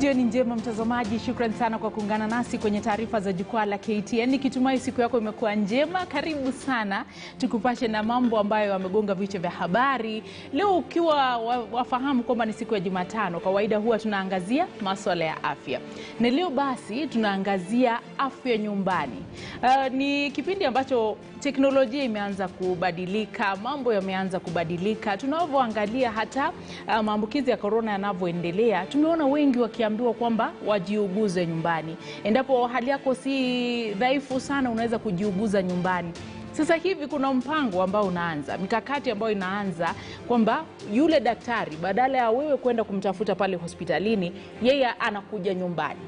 Jioni njema mtazamaji, shukrani sana kwa kuungana nasi kwenye taarifa za jukwaa la KTN. Nikitumai siku yako imekuwa njema. Karibu sana tukupashe na mambo ambayo yamegonga vichwa vya habari. Leo ukiwa wafahamu kwamba ni siku ya Jumatano, kawaida huwa tunaangazia masuala ya afya. Na leo basi tunaangazia afya nyumbani. Ni kipindi ambacho teknolojia imeanza kubadilika, mambo yameanza kubadilika. Tunavyoangalia hata maambukizi ya corona yanavyoendelea, tumeona wengi wakiambiwa kwamba wajiuguze nyumbani. Endapo hali yako si dhaifu sana, unaweza kujiuguza nyumbani. Sasa hivi kuna mpango ambao unaanza, mikakati ambayo inaanza kwamba yule daktari badala ya wewe kwenda kumtafuta pale hospitalini, yeye anakuja nyumbani.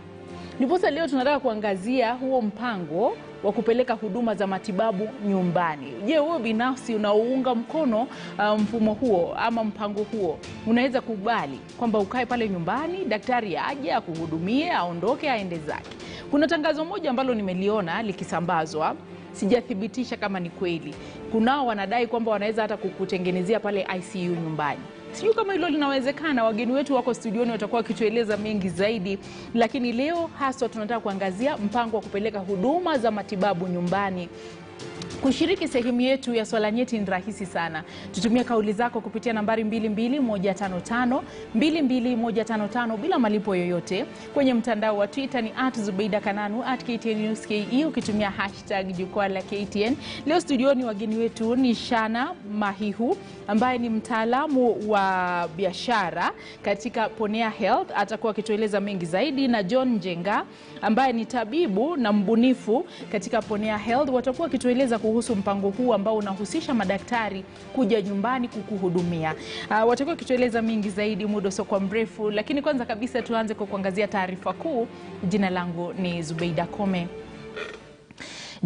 Ndiposa leo tunataka kuangazia huo mpango wa kupeleka huduma za matibabu nyumbani. Je, wewe binafsi unaunga mkono mfumo huo ama mpango huo? Unaweza kubali kwamba ukae pale nyumbani, daktari aje akuhudumie, aondoke aende zake? Kuna tangazo moja ambalo nimeliona likisambazwa, sijathibitisha kama ni kweli. Kunao wanadai kwamba wanaweza hata kukutengenezea pale ICU nyumbani. Sijui kama hilo linawezekana. Wageni wetu wako studioni watakuwa wakitueleza mengi zaidi, lakini leo hasa tunataka kuangazia mpango wa kupeleka huduma za matibabu nyumbani. Kushiriki sehemu yetu ya swala nyeti ni rahisi sana. Tutumie kauli zako kupitia nambari 22155 22155 bila malipo yoyote. Kwenye mtandao wa Twitter ni @ZubeidaKananu @KTNNewsKE ukitumia #jukwaa la KTN. Leo studioni wageni wetu ni Shana Mahihu ambaye ni mtaalamu wa biashara katika Ponea Health, atakuwa akitueleza mengi zaidi, na John Njenga ambaye ni tabibu na mbunifu katika Ponea Health, watakuwa wakitueleza kuhusu mpango huu ambao unahusisha madaktari kuja nyumbani kukuhudumia. Watakuwa wakitueleza mengi zaidi muda usiokuwa mrefu, lakini kwanza kabisa tuanze kwa kuangazia taarifa kuu. Jina langu ni Zubeida Kome.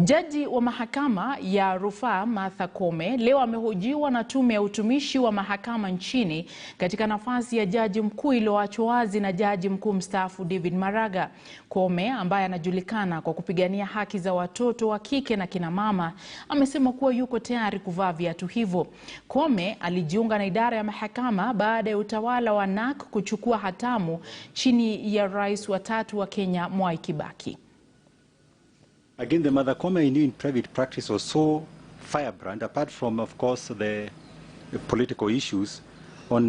Jaji wa mahakama ya rufaa Martha Koome leo amehojiwa na tume ya utumishi wa mahakama nchini katika nafasi ya jaji mkuu iliyoachwa wazi na jaji mkuu mstaafu David Maraga. Koome, ambaye anajulikana kwa kupigania haki za watoto wa kike na kina mama, amesema kuwa yuko tayari kuvaa viatu hivyo. Koome alijiunga na idara ya mahakama baada ya utawala wa NAK kuchukua hatamu chini ya rais wa tatu wa Kenya, Mwai Kibaki. Again, the Mother Koome I knew in private practice was so firebrand, apart from, of course, the political issues on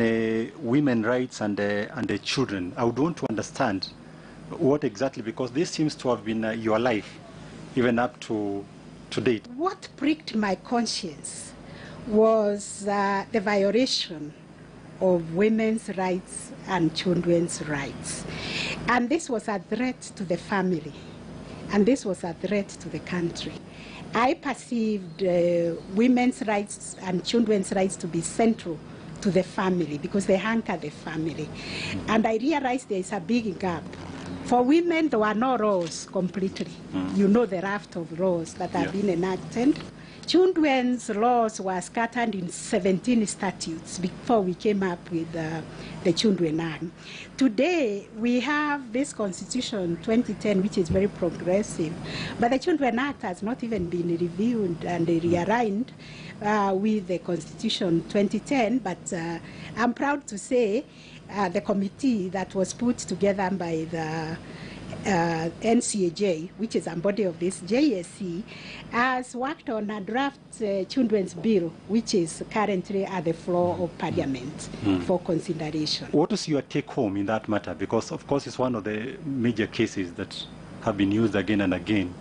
women rights and the children. I would want to understand what exactly, because this seems to have been your life, even up to date. What pricked my conscience was the violation of women's rights and children's rights. And this was a threat to the family. And this was a threat to the country. I perceived women's rights and children's rights to be central to the family because they anchor the family. And I realized there is a big gap. For women, there were no laws completely. You know the raft of laws that have been enacted. Children's laws were scattered in 17 statutes before we came up with the Children Act. Today, we have this Constitution 2010, which is very progressive, but the Children Act has not even been reviewed and realigned with the Constitution 2010, but I'm proud to say the committee that was put together by the NCAJ, which is a body of this JSC, has worked on a draft children's bill, which is currently at the floor of Parliament for consideration. What is your take home in that matter? Because, of course, it's one of the major cases that have been used again and again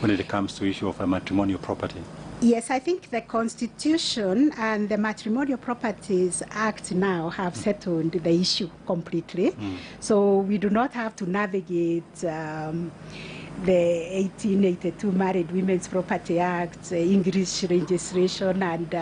when it comes to the issue of matrimonial property. Yes, I think the Constitution and the Matrimonial Properties Act now have settled the issue completely. So we do not have to navigate the 1882 Married Women's Property Act, English registration, and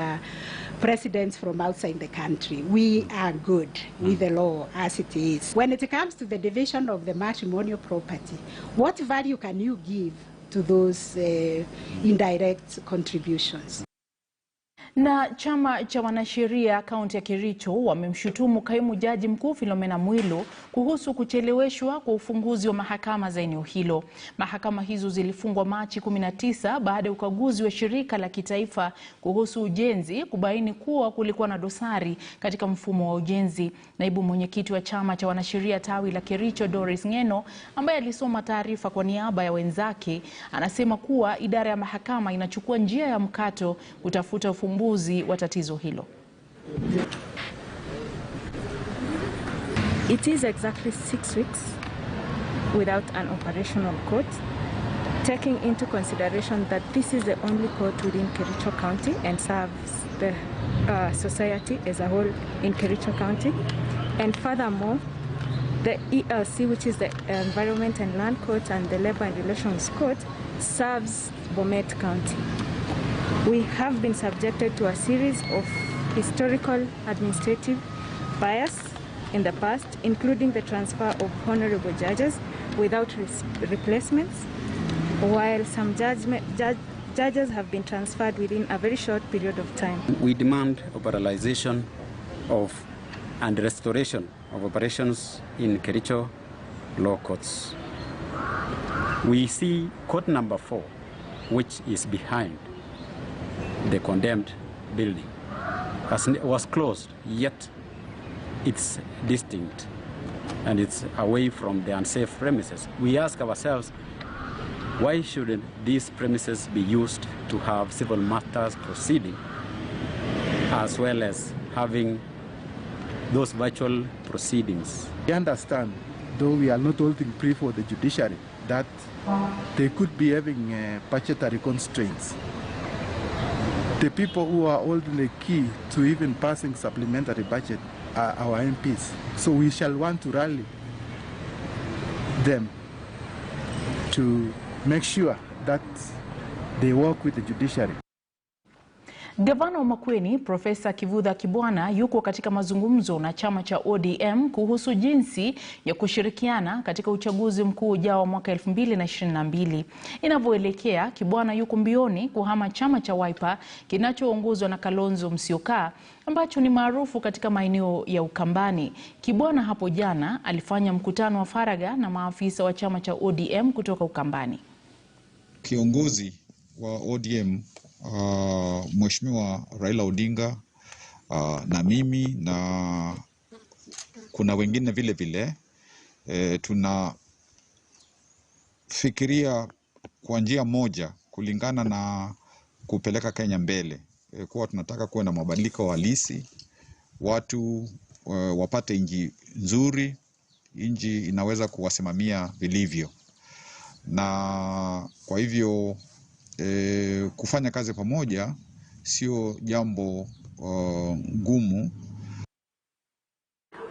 precedents from outside the country. We are good with the law as it is. When it comes to the division of the matrimonial property, what value can you give to those indirect contributions? Na chama cha wanasheria kaunti ya Kericho wamemshutumu kaimu jaji mkuu Mwilu kuhusu kucheleweshwa kwa ufunguzi wa mahakama za eneo hilo. Mahakama hizo zilifungwa Machi 19 baada ya ukaguzi wa shirika la kitaifa kuhusu ujenzi kubaini kuwa kulikuwa na dosari katika mfumo wa ujenzi. Naibu mwenyekiti wa chama cha wanasheria tawi la Kericho Doris Ngeno, ambaye alisoma taarifa kwa niaba ya wenzake, anasema kuwa idara ya mahakama inachukua njia ya mkato kutafuta ufumbuzi wa tatizo hilo. It is exactly 6 weeks without an operational court, taking into consideration that this is the only court within Kericho County and serves the society as a whole in Kericho County. And furthermore, the ELC, which is the Environment and Land Court, and the Labor and Relations Court serves Bomet County. We have been subjected to a series of historical administrative bias in the past, including the transfer of honorable judges without replacements, while some judges have been transferred within a very short period of time. We demand operationalization of and restoration of operations in Kericho law courts. We see court number 4, which is behind the condemned building, was closed, yet it's distinct and it's away from the unsafe premises. We ask ourselves, why shouldn't these premises be used to have civil matters proceeding, as well as having those virtual proceedings? We understand, though we are not holding plea for the judiciary, that they could be having budgetary constraints. The people who are holding the key to even passing supplementary budget are our MPs. So we shall want to rally them to make sure that they work with the judiciary. Gavana wa Makueni, Profesa Kibwana, yuko katika mazungumzo na chama cha ODM kuhusu jinsi ya kushirikiana katika uchaguzi mkuu ujao mwaka 2022. Inavyoelekea, Kibwana yuko mbioni kuhama chama cha Wiper kinachoongozwa na Kalonzo Musyoka, ambacho ni maarufu katika maeneo ya Ukambani. Kibwana hapo jana alifanya mkutano wa faragha na maafisa wa chama cha ODM kutoka Ukambani. Kiongozi wa ODM Mheshimiwa Raila Odinga na mimi na kuna wengine vile vile tunafikiria kwa njia moja kulingana na kupeleka Kenya mbele, kuwa tunataka kuwa na mabadiliko halisi, watu wapate nchi nzuri, nchi inaweza kuwasimamia vilivyo, na kwa hivyo kufanya kazi pamoja sio jambo ngumu.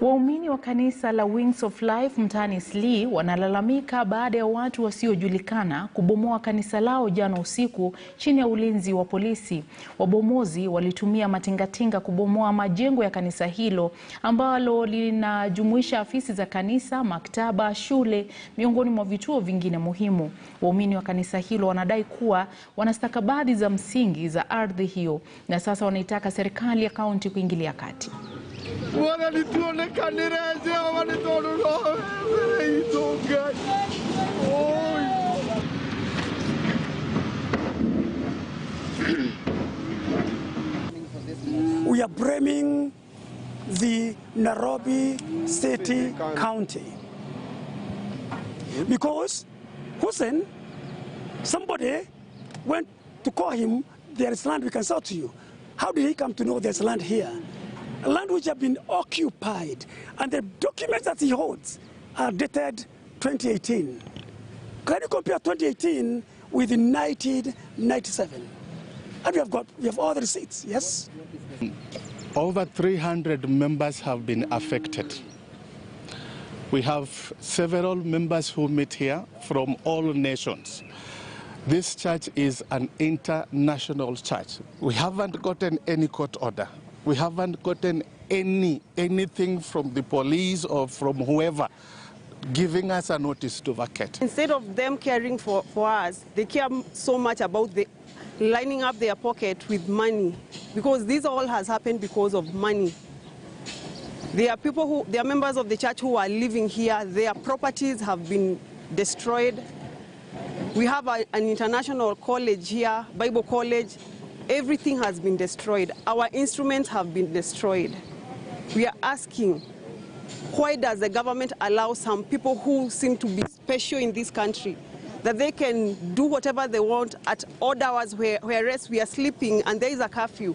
Waumini wa kanisa la Wings of Life mtaani Sli wanalalamika baada ya watu wasiojulikana kubomoa kanisa lao jana usiku chini ya ulinzi wa polisi. Wabomozi walitumia matingatinga kubomoa majengo ya kanisa hilo ambalo linajumuisha afisi za kanisa, maktaba, shule, miongoni mwa vituo vingine muhimu. Waumini wa kanisa hilo wanadai kuwa wana stakabadhi za msingi za ardhi hiyo na sasa wanaitaka serikali ya kaunti kuingilia kati. We are blaming the Nairobi City County because Hussein, somebody went to call him, there is land we can sell to you. How did he come to know there's land here? Land which have been occupied, and the documents that he holds are dated 2018. Can you compare 2018 with 1997? And we have all the receipts, yes? Over 300 members have been affected. We have several members who meet here from all nations. This church is an international church. We haven't gotten any court order. We haven't gotten anything from the police or from whoever giving us a notice to vacate. Instead of them caring for us, they care so much about the lining up their pocket with money, because this all has happened because of money. There are people they are members of the church who are living here. Their properties have been destroyed. We have an international college here, Bible college. Everything has been destroyed. Our instruments have been destroyed. We are asking, why does the government allow some people who seem to be special in this country, that they can do whatever they want at odd hours, whereas we are sleeping and there is a curfew?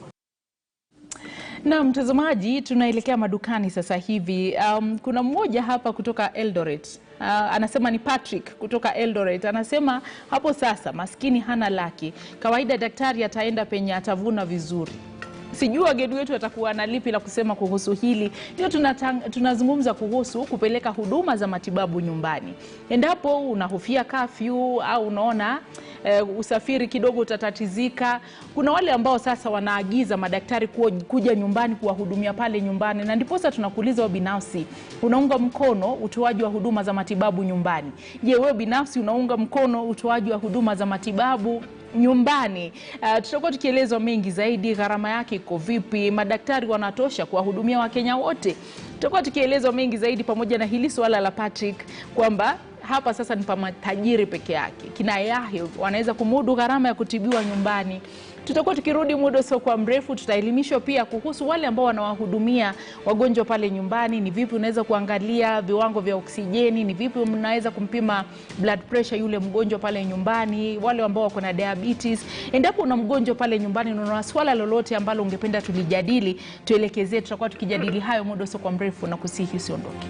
Na mtazamaji, tunaelekea madukani sasa hivi. Kuna mmoja hapa kutoka Eldoret. Anasema ni Patrick kutoka Eldoret. Anasema hapo sasa maskini hana laki. Kawaida daktari ataenda penye atavuna vizuri. Sijui wageni wetu watakuwa na lipi la kusema kuhusu hili. Ndio tunazungumza kuhusu kupeleka huduma za matibabu nyumbani. Endapo unahofia kafyu au unaona usafiri kidogo utatatizika, kuna wale ambao sasa wanaagiza madaktari kuja nyumbani kuwahudumia pale nyumbani. Na ndiposa tunakuuliza wewe binafsi, unaunga mkono utoaji wa huduma za matibabu nyumbani? Je, wewe binafsi unaunga mkono utoaji wa huduma za matibabu nyumbani? Tutakuwa tukielezwa mengi zaidi, gharama yake iko vipi, madaktari wanatosha kuwahudumia Wakenya wote. Tutakuwa tukielezwa mengi zaidi, pamoja na hili swala la Patrick kwamba hapa sasa ni pa matajiri peke yake. Kina Yahya wanaweza kumudu gharama ya kutibiwa nyumbani. Tutakuwa tukirudi muda sio kwa mrefu, tutaelimishwa pia kuhusu wale ambao wanawahudumia wagonjwa pale nyumbani. Ni vipi unaweza kuangalia viwango vya oksijeni, ni vipi unaweza kumpima blood pressure yule mgonjwa pale nyumbani, wale ambao wako na diabetes. Endapo una mgonjwa pale nyumbani na una swala lolote ambalo ungependa tulijadili, tuelekezee. Tutakuwa tukijadili hayo muda sio kwa mrefu, na kusihi usiondoke.